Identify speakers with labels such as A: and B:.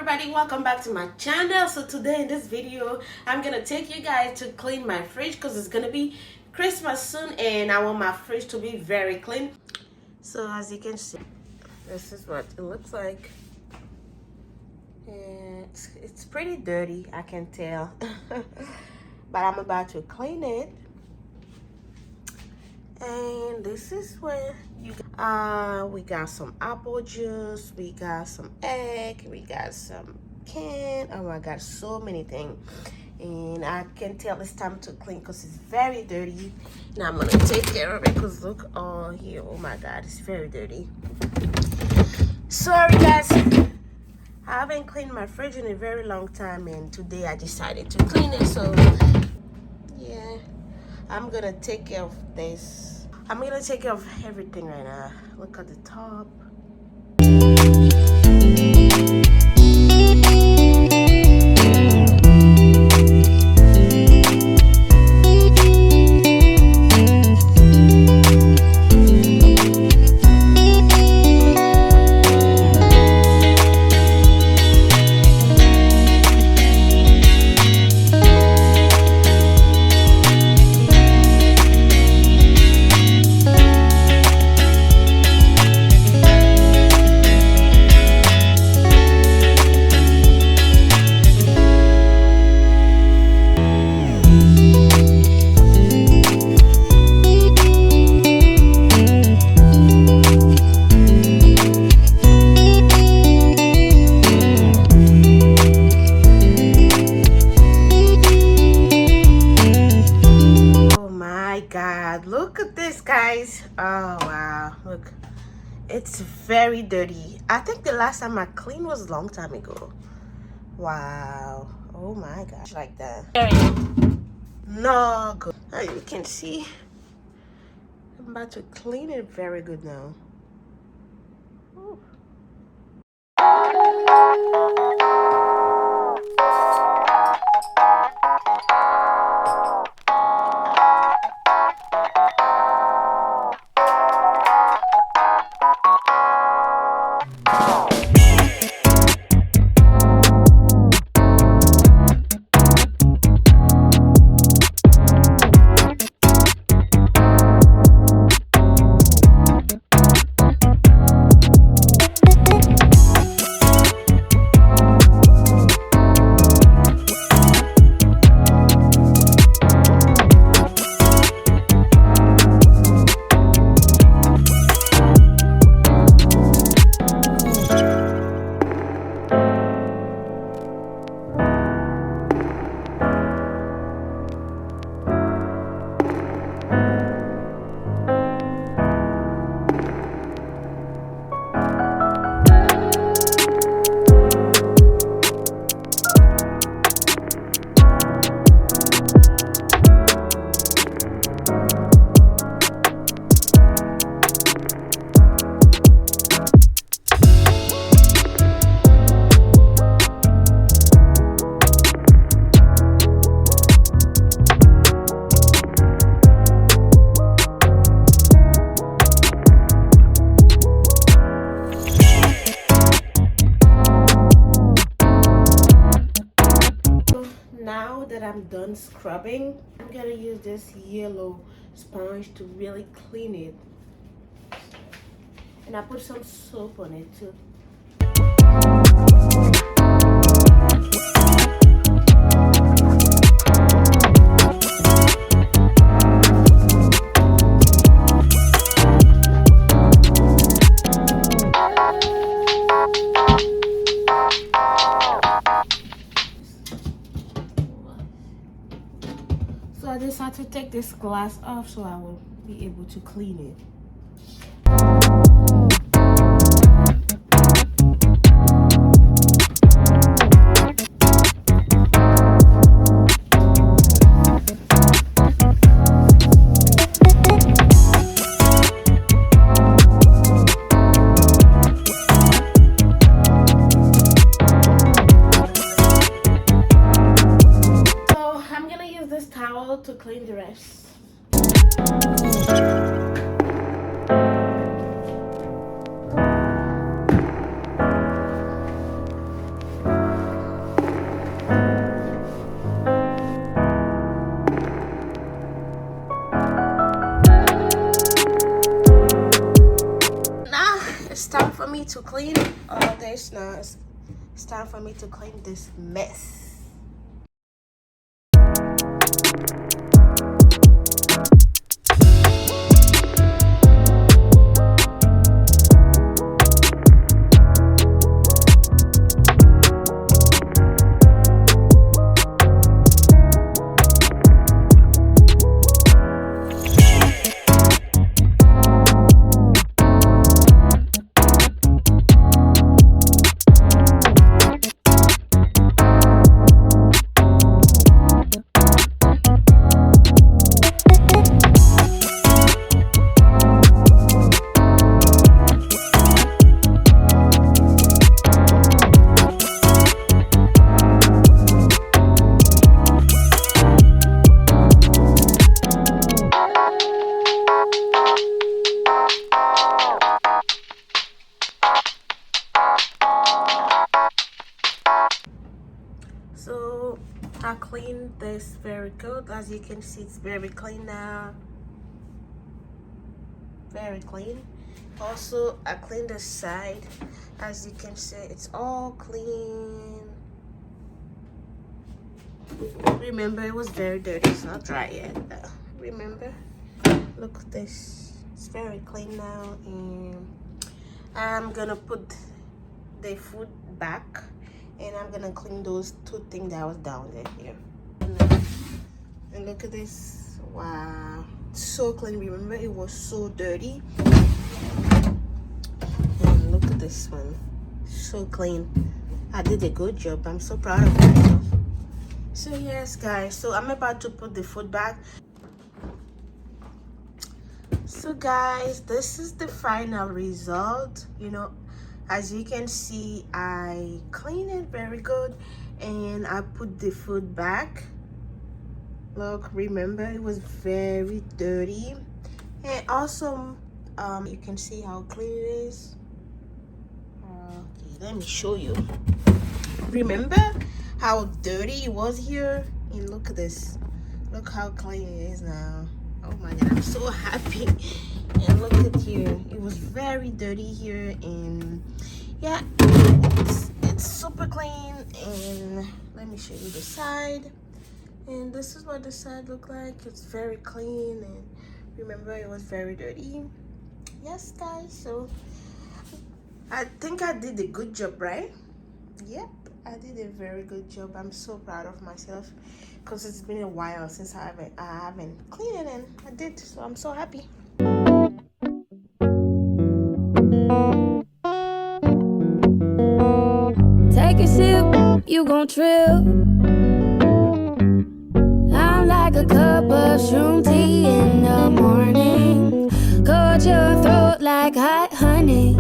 A: everybody, welcome back to my channel. So today in this video I'm gonna take you guys to clean my fridge because it's gonna be Christmas soon and I want my fridge to be very clean. So as you can see, this is what it looks like. And it's pretty dirty, I can tell. But I'm about to clean it. And this is where you we got some apple juice, we got some egg, we got some can. Oh my god, so many things. And I can tell it's time to clean because it's very dirty. Now I'm gonna take care of it because look all here. Oh my god, it's very dirty. Sorry guys, I haven't cleaned my fridge in a very long time and today I decided to clean it. So yeah, I'm gonna take care of this. I'm gonna take care of everything right now. Look at the top. Look at this, guys. Oh wow, look, it's very dirty. I think the last time I cleaned was a long time ago. Wow, oh my gosh, like that. No good. As you can see, I'm about to clean it very good now. Ooh. Now that I'm done scrubbing, I'm gonna use this yellow sponge to really clean it. And I put some soap on it too. So I decided to take this glass off so I will be able to clean it. So I'm gonna use this towel to clean the rest. to clean all this now. It's time for me to clean this mess. So I cleaned this very good. As you can see, it's very clean now. Very clean. Also, I cleaned the side. As you can see, it's all clean. Remember, it was very dirty. It's not dry yet. Remember, look at this. It's very clean now, and I'm gonna put the food back, and I'm gonna clean those two things that was down there here. And look at this. Wow, so clean. Remember, it was so dirty. And look at this one, so clean. I did a good job. I'm so proud of myself. So yes, guys, so I'm about to put the food back. So guys, this is the final result. You know, as you can see, I cleaned it very good, and I put the food back. Look, remember, it was very dirty. And also you can see how clean it is. Okay, let me show you. Remember how dirty it was here? And look at this. Look how clean it is now. Oh my god, I'm so happy. And look at here, it was very dirty here, and yeah, it's super clean. And let me show you the side. And this is what the side look like. It's very clean, and remember, it was very dirty. Yes, guys, so I think I did a good job, right? Yep, I did a very good job. I'm so proud of myself, because it's been a while since I haven't cleaned it, and I did, so I'm so happy.
B: Take a sip, you gon' trip. I'm like a cup of shroom tea in the morning. Coat your throat like hot honey.